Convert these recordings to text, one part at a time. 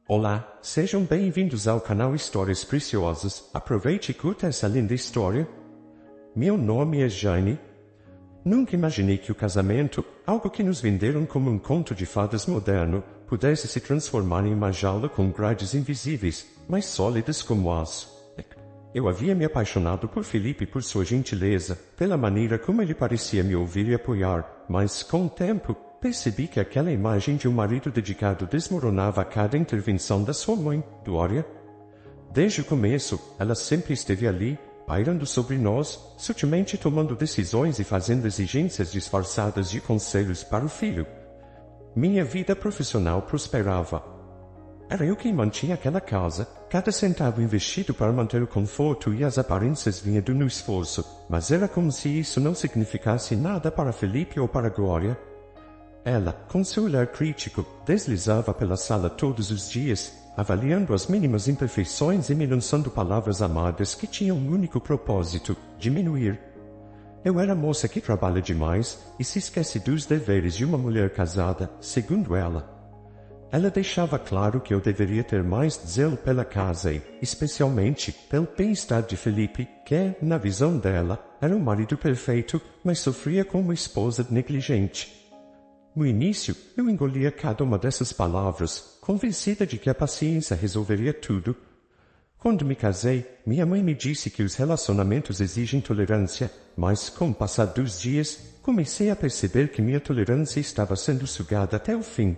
Olá, sejam bem-vindos ao canal Histórias Preciosas. Aproveite e curta essa linda história. Meu nome é Jane. Nunca imaginei que o casamento, algo que nos venderam como um conto de fadas moderno, pudesse se transformar em uma jaula com grades invisíveis, mas sólidas como aço. Eu havia me apaixonado por Felipe por sua gentileza, pela maneira como ele parecia me ouvir e apoiar, mas, com o tempo, percebi que aquela imagem de um marido dedicado desmoronava a cada intervenção da sua mãe, Glória. Desde o começo, ela sempre esteve ali, pairando sobre nós, sutilmente tomando decisões e fazendo exigências disfarçadas de conselhos para o filho. Minha vida profissional prosperava. Era eu quem mantinha aquela casa, cada centavo investido para manter o conforto e as aparências vinha do meu esforço, mas era como se isso não significasse nada para Felipe ou para Glória. Ela, com seu olhar crítico, deslizava pela sala todos os dias, avaliando as mínimas imperfeições e me lançando palavras amargas que tinham um único propósito: diminuir. Eu era moça que trabalha demais e se esquece dos deveres de uma mulher casada, segundo ela. Ela deixava claro que eu deveria ter mais zelo pela casa e, especialmente, pelo bem-estar de Felipe, que, na visão dela, era um marido perfeito, mas sofria com uma esposa negligente. No início, eu engolia cada uma dessas palavras, convencida de que a paciência resolveria tudo. Quando me casei, minha mãe me disse que os relacionamentos exigem tolerância, mas, com o passar dos dias, comecei a perceber que minha tolerância estava sendo sugada até o fim.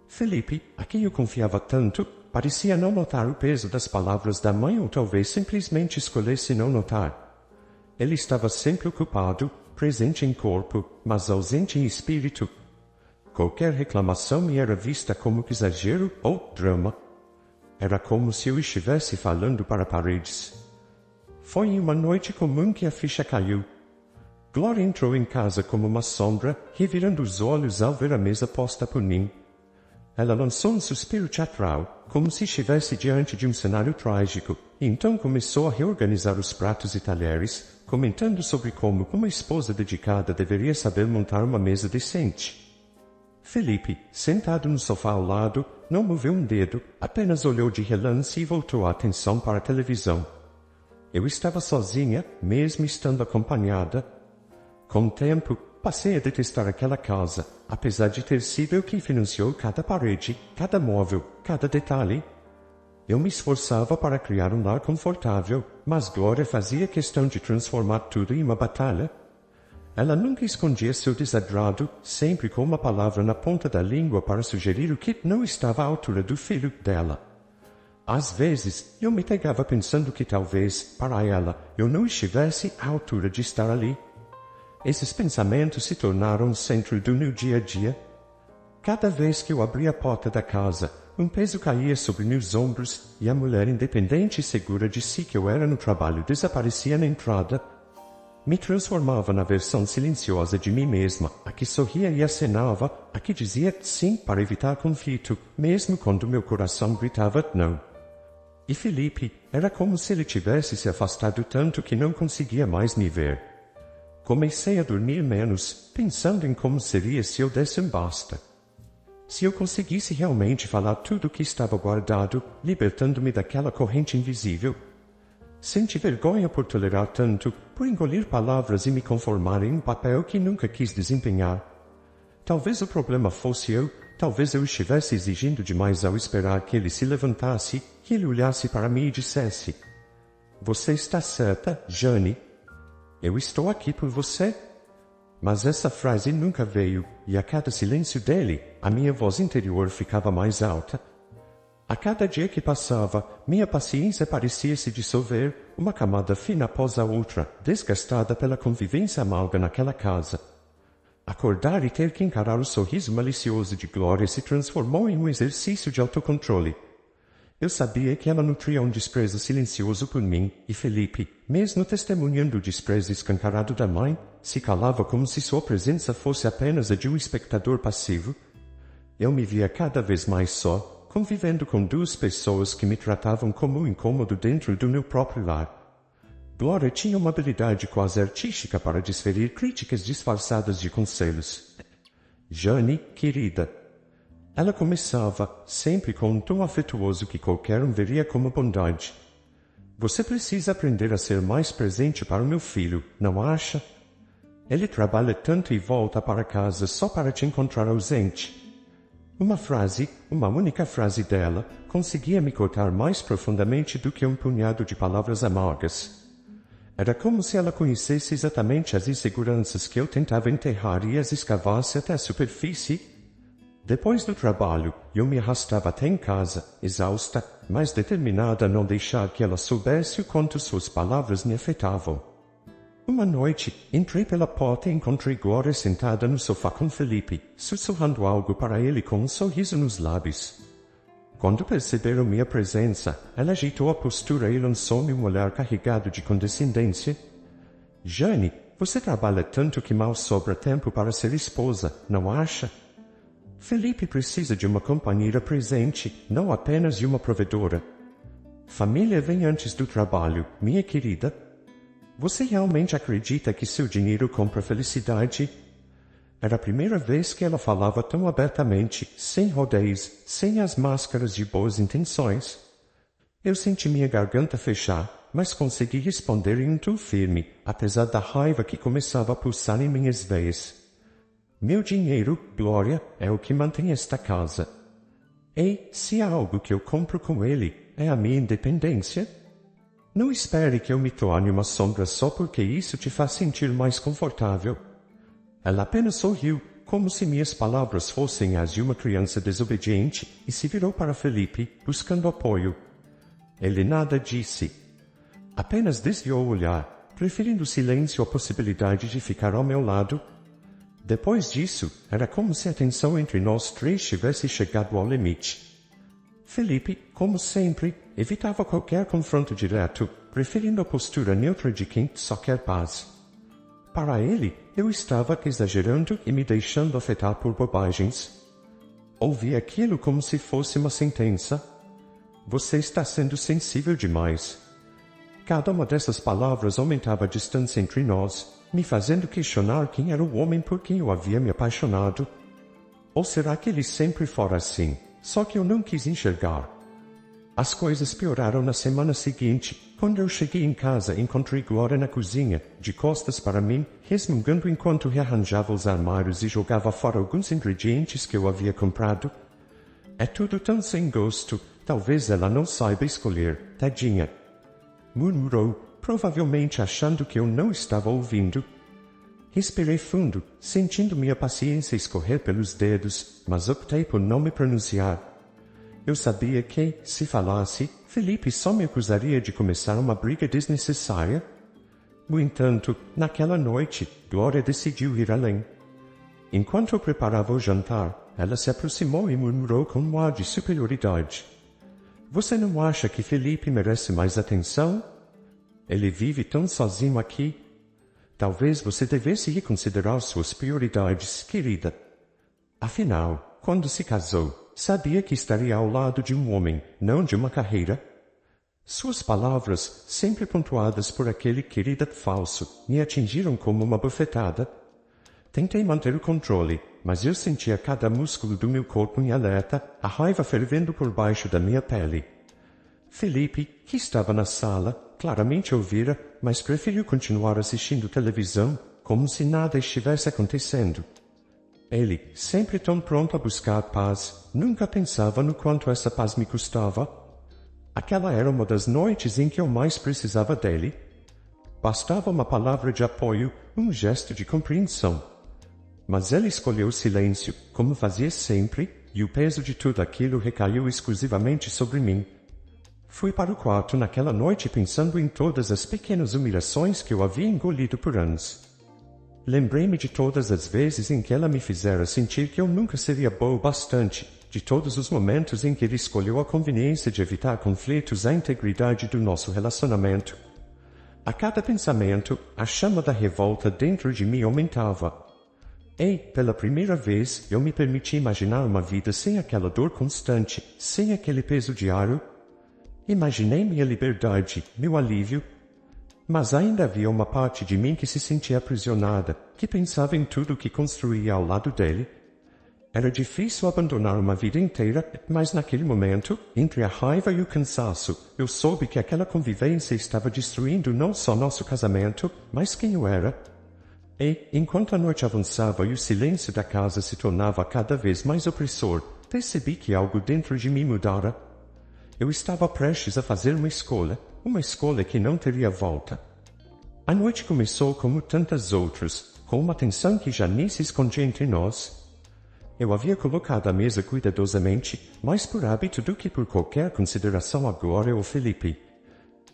Felipe, a quem eu confiava tanto, parecia não notar o peso das palavras da mãe ou talvez simplesmente escolhesse não notar. Ele estava sempre ocupado, presente em corpo, mas ausente em espírito. Qualquer reclamação me era vista como exagero ou drama. Era como se eu estivesse falando para paredes. Foi em uma noite comum que a ficha caiu. Glória entrou em casa como uma sombra, revirando os olhos ao ver a mesa posta por mim. Ela lançou um suspiro teatral, como se estivesse diante de um cenário trágico, e então começou a reorganizar os pratos e talheres, comentando sobre como uma esposa dedicada deveria saber montar uma mesa decente. Felipe, sentado no sofá ao lado, não moveu um dedo, apenas olhou de relance e voltou a atenção para a televisão. Eu estava sozinha, mesmo estando acompanhada. Com o tempo, passei a detestar aquela casa, apesar de ter sido eu quem financiou cada parede, cada móvel, cada detalhe. Eu me esforçava para criar um lar confortável, mas Glória fazia questão de transformar tudo em uma batalha. Ela nunca escondia seu desagrado, sempre com uma palavra na ponta da língua para sugerir o que não estava à altura do filho dela. Às vezes, eu me pegava pensando que talvez, para ela, eu não estivesse à altura de estar ali. Esses pensamentos se tornaram o centro do meu dia a dia. Cada vez que eu abria a porta da casa, um peso caía sobre meus ombros e a mulher independente e segura de si que eu era no trabalho desaparecia na entrada. Me transformava na versão silenciosa de mim mesma, a que sorria e acenava, a que dizia sim para evitar conflito, mesmo quando meu coração gritava não. E Felipe, era como se ele tivesse se afastado tanto que não conseguia mais me ver. Comecei a dormir menos, pensando em como seria se eu desse um basta. Se eu conseguisse realmente falar tudo o que estava guardado, libertando-me daquela corrente invisível. Senti vergonha por tolerar tanto, por engolir palavras e me conformar em um papel que nunca quis desempenhar. Talvez o problema fosse eu, talvez eu estivesse exigindo demais ao esperar que ele se levantasse, que ele olhasse para mim e dissesse: "Você está certa, Jane. Eu estou aqui por você." Mas essa frase nunca veio, e a cada silêncio dele, a minha voz interior ficava mais alta. A cada dia que passava, minha paciência parecia se dissolver, uma camada fina após a outra, desgastada pela convivência amarga naquela casa. Acordar e ter que encarar o sorriso malicioso de Glória se transformou em um exercício de autocontrole. Eu sabia que ela nutria um desprezo silencioso por mim, e Felipe, mesmo testemunhando o desprezo escancarado da mãe, se calava como se sua presença fosse apenas a de um espectador passivo. Eu me via cada vez mais só, convivendo com duas pessoas que me tratavam como um incômodo dentro do meu próprio lar. Glória tinha uma habilidade quase artística para desferir críticas disfarçadas de conselhos. Jane, querida. Ela começava, sempre com um tom afetuoso que qualquer um veria como bondade. Você precisa aprender a ser mais presente para o meu filho, não acha? Ele trabalha tanto e volta para casa só para te encontrar ausente. Uma única frase dela, conseguia me cortar mais profundamente do que um punhado de palavras amargas. Era como se ela conhecesse exatamente as inseguranças que eu tentava enterrar e as escavasse até a superfície. Depois do trabalho, eu me arrastava até em casa, exausta, mas determinada a não deixar que ela soubesse o quanto suas palavras me afetavam. Uma noite, entrei pela porta e encontrei Glória sentada no sofá com Felipe, sussurrando algo para ele com um sorriso nos lábios. Quando perceberam minha presença, ela ajeitou a postura e lançou-me um olhar carregado de condescendência. Jane, você trabalha tanto que mal sobra tempo para ser esposa, não acha? Felipe precisa de uma companheira presente, não apenas de uma provedora. Família vem antes do trabalho, minha querida. Você realmente acredita que seu dinheiro compra felicidade? Era a primeira vez que ela falava tão abertamente, sem rodeios, sem as máscaras de boas intenções. Eu senti minha garganta fechar, mas consegui responder em um tom firme, apesar da raiva que começava a pulsar em minhas veias. Meu dinheiro, Glória, é o que mantém esta casa. E, se há algo que eu compro com ele, é a minha independência. Não espere que eu me torne uma sombra só porque isso te faz sentir mais confortável. Ela apenas sorriu, como se minhas palavras fossem as de uma criança desobediente, e se virou para Felipe, buscando apoio. Ele nada disse. Apenas desviou o olhar, preferindo o silêncio à possibilidade de ficar ao meu lado. Depois disso, era como se a tensão entre nós três tivesse chegado ao limite. Felipe, como sempre, evitava qualquer confronto direto, preferindo a postura neutra de quem só quer paz. Para ele, eu estava exagerando e me deixando afetar por bobagens. Ouvi aquilo como se fosse uma sentença. Você está sendo sensível demais. Cada uma dessas palavras aumentava a distância entre nós, me fazendo questionar quem era o homem por quem eu havia me apaixonado. Ou será que ele sempre fora assim, só que eu não quis enxergar? As coisas pioraram na semana seguinte. Quando eu cheguei em casa, encontrei Glória na cozinha, de costas para mim, resmungando enquanto rearranjava os armários e jogava fora alguns ingredientes que eu havia comprado. É tudo tão sem gosto, talvez ela não saiba escolher, tadinha. Murmurou, provavelmente achando que eu não estava ouvindo. Respirei fundo, sentindo minha paciência escorrer pelos dedos, mas optei por não me pronunciar. Eu sabia que, se falasse, Felipe só me acusaria de começar uma briga desnecessária. No entanto, naquela noite, Glória decidiu ir além. Enquanto eu preparava o jantar, ela se aproximou e murmurou com um ar de superioridade. Você não acha que Felipe merece mais atenção? Ele vive tão sozinho aqui. Talvez você devesse reconsiderar suas prioridades, querida. Afinal, quando se casou, sabia que estaria ao lado de um homem, não de uma carreira. Suas palavras, sempre pontuadas por aquele querida falso, me atingiram como uma bofetada. Tentei manter o controle, mas eu sentia cada músculo do meu corpo em alerta, a raiva fervendo por baixo da minha pele. Felipe, que estava na sala, claramente ouvira, mas preferiu continuar assistindo televisão, como se nada estivesse acontecendo. Ele, sempre tão pronto a buscar paz, nunca pensava no quanto essa paz me custava. Aquela era uma das noites em que eu mais precisava dele. Bastava uma palavra de apoio, um gesto de compreensão. Mas ele escolheu o silêncio, como fazia sempre, e o peso de tudo aquilo recaiu exclusivamente sobre mim. Fui para o quarto naquela noite pensando em todas as pequenas humilhações que eu havia engolido por anos. Lembrei-me de todas as vezes em que ela me fizera sentir que eu nunca seria boa o bastante, de todos os momentos em que ele escolheu a conveniência de evitar conflitos à integridade do nosso relacionamento. A cada pensamento, a chama da revolta dentro de mim aumentava. E, pela primeira vez, eu me permiti imaginar uma vida sem aquela dor constante, sem aquele peso diário. Imaginei minha liberdade, meu alívio. Mas ainda havia uma parte de mim que se sentia aprisionada, que pensava em tudo o que construía ao lado dele. Era difícil abandonar uma vida inteira, mas naquele momento, entre a raiva e o cansaço, eu soube que aquela convivência estava destruindo não só nosso casamento, mas quem eu era. E, enquanto a noite avançava e o silêncio da casa se tornava cada vez mais opressor, percebi que algo dentro de mim mudara. Eu estava prestes a fazer uma escolha que não teria volta. A noite começou como tantas outras, com uma tensão que já nem se escondia entre nós. Eu havia colocado a mesa cuidadosamente, mais por hábito do que por qualquer consideração a Glória ou Felipe.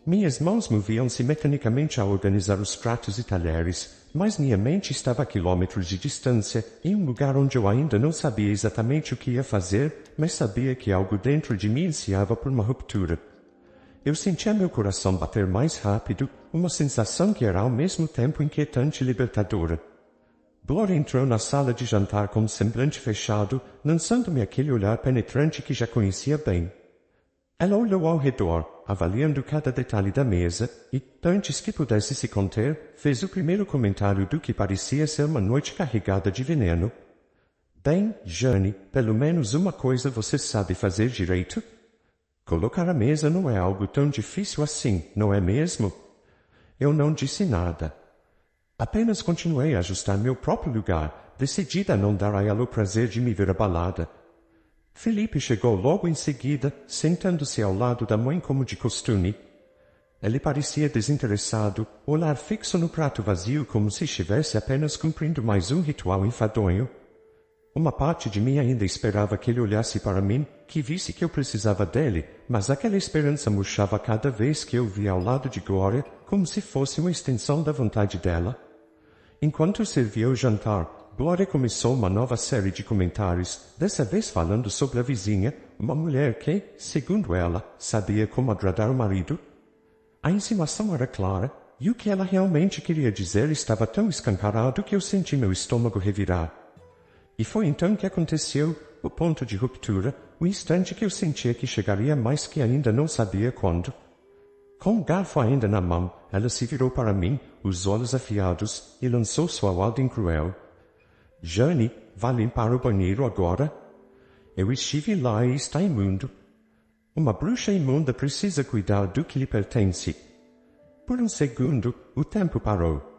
Minhas mãos moviam-se mecanicamente a organizar os pratos e talheres, mas minha mente estava a quilômetros de distância, em um lugar onde eu ainda não sabia exatamente o que ia fazer, mas sabia que algo dentro de mim ansiava por uma ruptura. Eu sentia meu coração bater mais rápido, uma sensação que era ao mesmo tempo inquietante e libertadora. Glória entrou na sala de jantar com um semblante fechado, lançando-me aquele olhar penetrante que já conhecia bem. Ela olhou ao redor, avaliando cada detalhe da mesa, e, antes que pudesse se conter, fez o primeiro comentário do que parecia ser uma noite carregada de veneno. Bem, Jane, pelo menos uma coisa você sabe fazer direito? Colocar a mesa não é algo tão difícil assim, não é mesmo? Eu não disse nada. Apenas continuei a ajustar meu próprio lugar, decidida a não dar a ela o prazer de me ver abalada. Felipe chegou logo em seguida, sentando-se ao lado da mãe como de costume. Ele parecia desinteressado, olhar fixo no prato vazio como se estivesse apenas cumprindo mais um ritual enfadonho. Uma parte de mim ainda esperava que ele olhasse para mim, que visse que eu precisava dele, mas aquela esperança murchava cada vez que eu via ao lado de Glória, como se fosse uma extensão da vontade dela. Enquanto servia o jantar, Glória começou uma nova série de comentários, dessa vez falando sobre a vizinha, uma mulher que, segundo ela, sabia como agradar o marido. A insinuação era clara, e o que ela realmente queria dizer estava tão escancarado que eu senti meu estômago revirar. E foi então que aconteceu o ponto de ruptura, o instante que eu sentia que chegaria, mas que ainda não sabia quando. Com o garfo ainda na mão, ela se virou para mim, os olhos afiados, e lançou sua ordem cruel. Jane, vá limpar o banheiro agora. Eu estive lá e está imundo. Uma bruxa imunda precisa cuidar do que lhe pertence. Por um segundo, o tempo parou.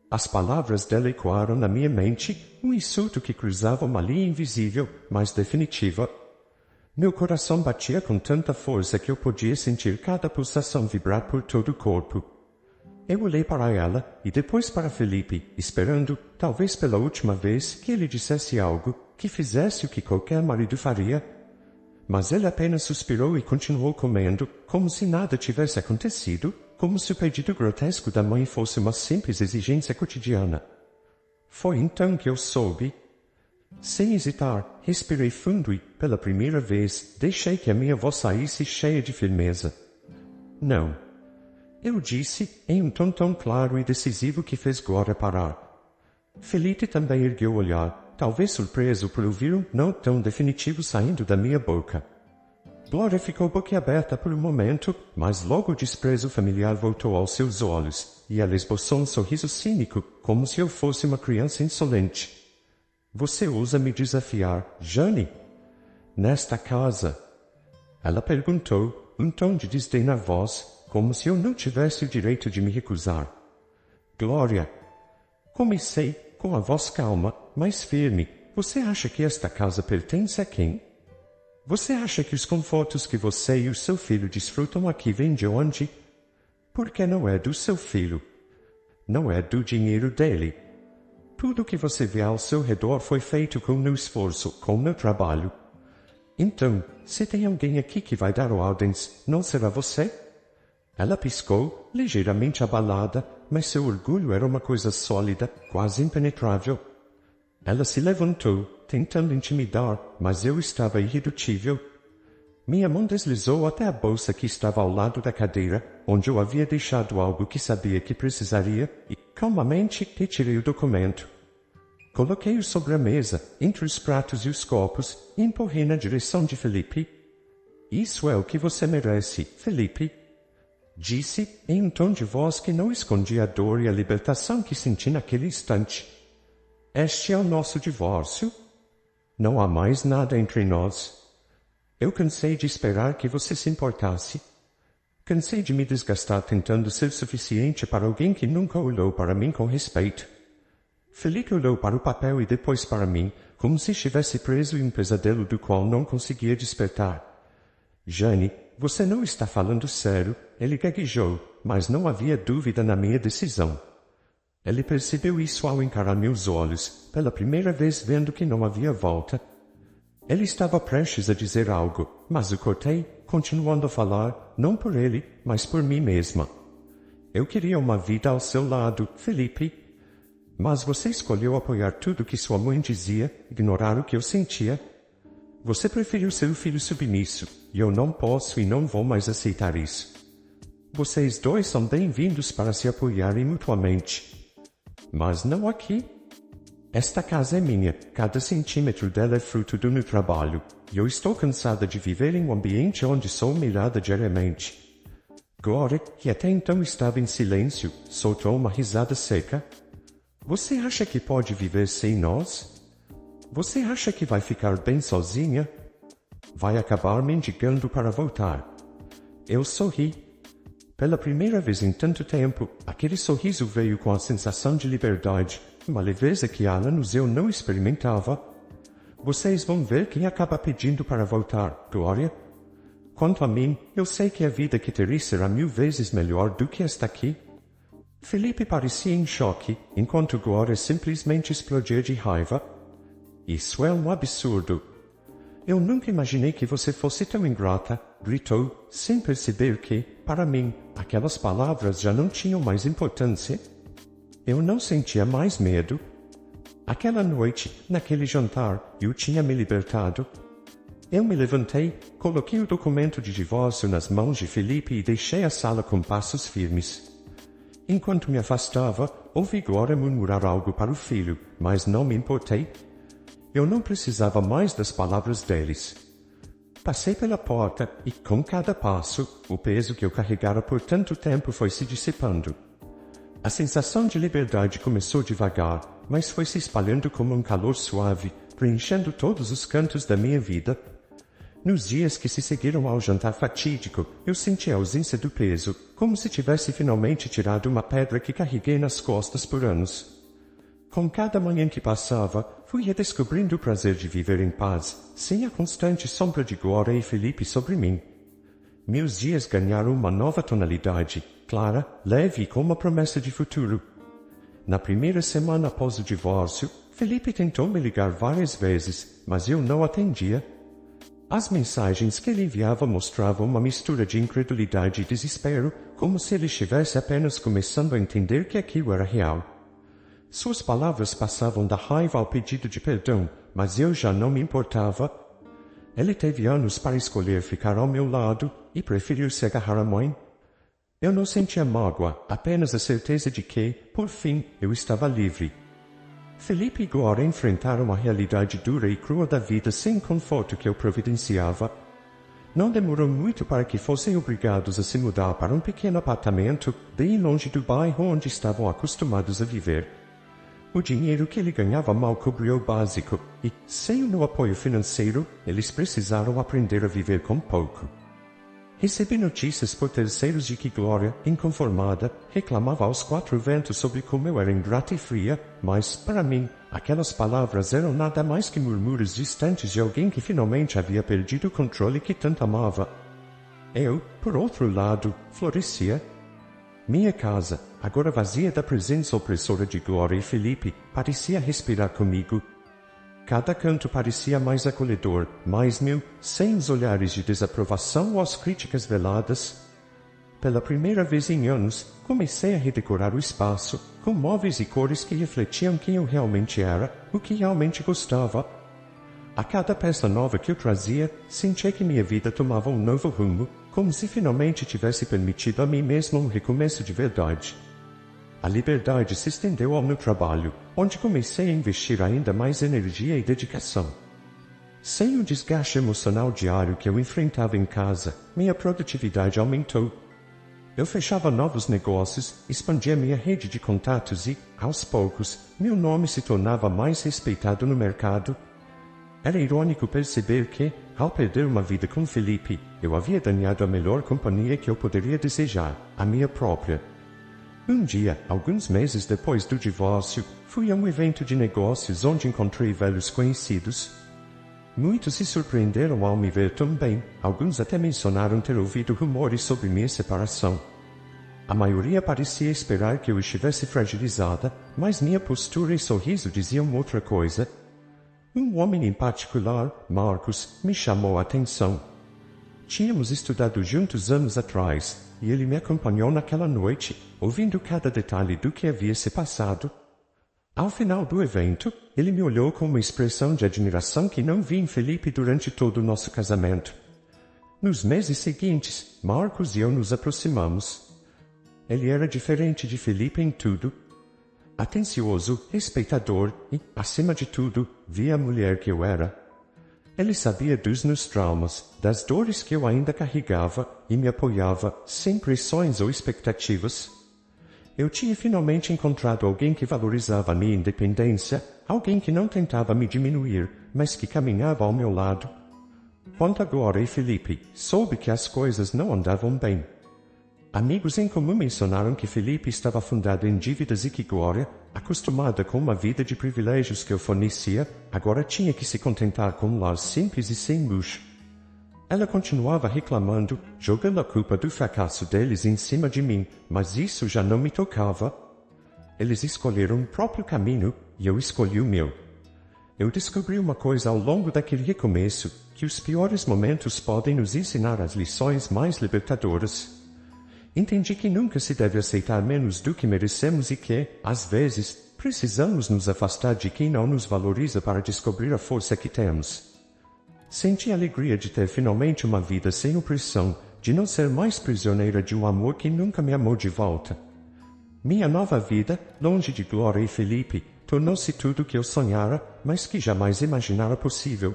As palavras dela ecoaram na minha mente, um insulto que cruzava uma linha invisível, mas definitiva. Meu coração batia com tanta força que eu podia sentir cada pulsação vibrar por todo o corpo. Eu olhei para ela e depois para Felipe, esperando, talvez pela última vez, que ele dissesse algo, que fizesse o que qualquer marido faria. Mas ele apenas suspirou e continuou comendo, como se nada tivesse acontecido, como se o pedido grotesco da mãe fosse uma simples exigência cotidiana. Foi então que eu soube. Sem hesitar, respirei fundo e, pela primeira vez, deixei que a minha voz saísse cheia de firmeza. Não. Eu disse, em um tom tão claro e decisivo que fez Glória parar. Felipe também ergueu o olhar, talvez surpreso por ouvir um não tão definitivo saindo da minha boca. Glória ficou boquiaberta por um momento, mas logo o desprezo familiar voltou aos seus olhos, e ela esboçou um sorriso cínico, como se eu fosse uma criança insolente. Você ousa me desafiar, Jane? Nesta casa? Ela perguntou, um tom de desdém na voz, como se eu não tivesse o direito de me recusar. Glória, comecei, com a voz calma, mas firme, você acha que esta casa pertence a quem? Você acha que os confortos que você e o seu filho desfrutam aqui vêm de onde? Porque não é do seu filho. Não é do dinheiro dele. Tudo o que você vê ao seu redor foi feito com meu esforço, com meu trabalho. Então, se tem alguém aqui que vai dar ordens, não será você? Ela piscou, ligeiramente abalada, mas seu orgulho era uma coisa sólida, quase impenetrável. Ela se levantou, tentando intimidar, mas eu estava irredutível. Minha mão deslizou até a bolsa que estava ao lado da cadeira, onde eu havia deixado algo que sabia que precisaria, e, calmamente, retirei o documento. Coloquei-o sobre a mesa, entre os pratos e os copos, e empurrei na direção de Felipe. Isso é o que você merece, Felipe. Disse, em um tom de voz que não escondia a dor e a libertação que senti naquele instante. Este é o nosso divórcio? Não há mais nada entre nós. Eu cansei de esperar que você se importasse. Cansei de me desgastar tentando ser suficiente para alguém que nunca olhou para mim com respeito. Felipe olhou para o papel e depois para mim, como se estivesse preso em um pesadelo do qual não conseguia despertar. Jane, você não está falando sério, ele gaguejou, mas não havia dúvida na minha decisão. Ele percebeu isso ao encarar meus olhos, pela primeira vez vendo que não havia volta. Ele estava prestes a dizer algo, mas o cortei, continuando a falar, não por ele, mas por mim mesma. Eu queria uma vida ao seu lado, Felipe. Mas você escolheu apoiar tudo que sua mãe dizia, ignorar o que eu sentia. Você preferiu ser o filho submisso, e eu não posso e não vou mais aceitar isso. Vocês dois são bem-vindos para se apoiarem mutuamente. Mas não aqui. Esta casa é minha, cada centímetro dela é fruto do meu trabalho, e eu estou cansada de viver em um ambiente onde sou humilhada diariamente. Gloria, que até então estava em silêncio, soltou uma risada seca. Você acha que pode viver sem nós? Você acha que vai ficar bem sozinha? Vai acabar mendigando para voltar. Eu sorri. Pela primeira vez em tanto tempo, aquele sorriso veio com a sensação de liberdade, uma leveza que há anos eu não experimentava. Vocês vão ver quem acaba pedindo para voltar, Gloria. Quanto a mim, eu sei que a vida que terei será 1000 vezes melhor do que esta aqui. Felipe parecia em choque, enquanto Gloria simplesmente explodia de raiva. Isso é um absurdo. Eu nunca imaginei que você fosse tão ingrata, gritou, sem perceber que, para mim, aquelas palavras já não tinham mais importância. Eu não sentia mais medo. Aquela noite, naquele jantar, eu tinha me libertado. Eu me levantei, coloquei o documento de divórcio nas mãos de Felipe e deixei a sala com passos firmes. Enquanto me afastava, ouvi Gloria murmurar algo para o filho, mas não me importei. Eu não precisava mais das palavras deles. Passei pela porta e, com cada passo, o peso que eu carregara por tanto tempo foi se dissipando. A sensação de liberdade começou devagar, mas foi se espalhando como um calor suave, preenchendo todos os cantos da minha vida. Nos dias que se seguiram ao jantar fatídico, eu senti a ausência do peso, como se tivesse finalmente tirado uma pedra que carreguei nas costas por anos. Com cada manhã que passava, fui redescobrindo o prazer de viver em paz, sem a constante sombra de Gloria e Felipe sobre mim. Meus dias ganharam uma nova tonalidade, clara, leve e com uma promessa de futuro. Na primeira semana após o divórcio, Felipe tentou me ligar várias vezes, mas eu não atendia. As mensagens que ele enviava mostravam uma mistura de incredulidade e desespero, como se ele estivesse apenas começando a entender que aquilo era real. Suas palavras passavam da raiva ao pedido de perdão, mas eu já não me importava. Ele teve anos para escolher ficar ao meu lado e preferiu se agarrar à mãe. Eu não sentia mágoa, apenas a certeza de que, por fim, eu estava livre. Felipe e Gloria enfrentaram a realidade dura e crua da vida sem conforto que eu providenciava. Não demorou muito para que fossem obrigados a se mudar para um pequeno apartamento, bem longe do bairro onde estavam acostumados a viver. O dinheiro que ele ganhava mal cobriu o básico, e, sem o meu apoio financeiro, eles precisaram aprender a viver com pouco. Recebi notícias por terceiros de que Gloria, inconformada, reclamava aos 4 ventos sobre como eu era ingrata e fria, mas, para mim, aquelas palavras eram nada mais que murmúrios distantes de alguém que finalmente havia perdido o controle que tanto amava. Eu, por outro lado, florescia. Minha casa, agora vazia da presença opressora de Gloria e Felipe, parecia respirar comigo. Cada canto parecia mais acolhedor, mais meu, sem os olhares de desaprovação ou as críticas veladas. Pela primeira vez em anos, comecei a redecorar o espaço, com móveis e cores que refletiam quem eu realmente era, o que realmente gostava. A cada peça nova que eu trazia, sentia que minha vida tomava um novo rumo, como se finalmente tivesse permitido a mim mesmo um recomeço de verdade. A liberdade se estendeu ao meu trabalho, onde comecei a investir ainda mais energia e dedicação. Sem o desgaste emocional diário que eu enfrentava em casa, minha produtividade aumentou. Eu fechava novos negócios, expandia minha rede de contatos e, aos poucos, meu nome se tornava mais respeitado no mercado. Era irônico perceber que, ao perder uma vida com Felipe, eu havia ganhado a melhor companhia que eu poderia desejar, a minha própria. Um dia, alguns meses depois do divórcio, fui a um evento de negócios onde encontrei velhos conhecidos. Muitos se surpreenderam ao me ver tão bem, alguns até mencionaram ter ouvido rumores sobre minha separação. A maioria parecia esperar que eu estivesse fragilizada, mas minha postura e sorriso diziam outra coisa. Um homem em particular, Marcos, me chamou a atenção. Tínhamos estudado juntos anos atrás, e ele me acompanhou naquela noite, ouvindo cada detalhe do que havia se passado. Ao final do evento, ele me olhou com uma expressão de admiração que não vi em Felipe durante todo o nosso casamento. Nos meses seguintes, Marcos e eu nos aproximamos. Ele era diferente de Felipe em tudo. Atencioso, respeitador e, acima de tudo, via a mulher que eu era. Ele sabia dos meus traumas, das dores que eu ainda carregava e me apoiava, sem pressões ou expectativas. Eu tinha finalmente encontrado alguém que valorizava a minha independência, alguém que não tentava me diminuir, mas que caminhava ao meu lado. Quanto a Glória e Felipe, soube que as coisas não andavam bem. Amigos em comum mencionaram que Felipe estava afundado em dívidas e que Glória, acostumada com uma vida de privilégios que eu fornecia, agora tinha que se contentar com um lar simples e sem luxo. Ela continuava reclamando, jogando a culpa do fracasso deles em cima de mim, mas isso já não me tocava. Eles escolheram o próprio caminho, e eu escolhi o meu. Eu descobri uma coisa ao longo daquele recomeço, que os piores momentos podem nos ensinar as lições mais libertadoras. Entendi que nunca se deve aceitar menos do que merecemos e que, às vezes, precisamos nos afastar de quem não nos valoriza para descobrir a força que temos. Senti a alegria de ter finalmente uma vida sem opressão, de não ser mais prisioneira de um amor que nunca me amou de volta. Minha nova vida, longe de Glória e Felipe, tornou-se tudo o que eu sonhara, mas que jamais imaginara possível.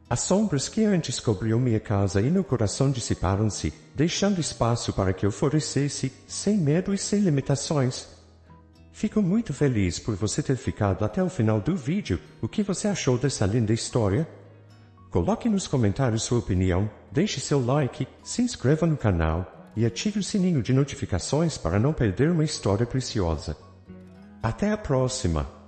As sombras que antes cobriam minha casa e meu coração dissiparam-se, deixando espaço para que eu florescesse, sem medo e sem limitações. Fico muito feliz por você ter ficado até o final do vídeo. O que você achou dessa linda história? Coloque nos comentários sua opinião, deixe seu like, se inscreva no canal e ative o sininho de notificações para não perder uma história preciosa. Até a próxima!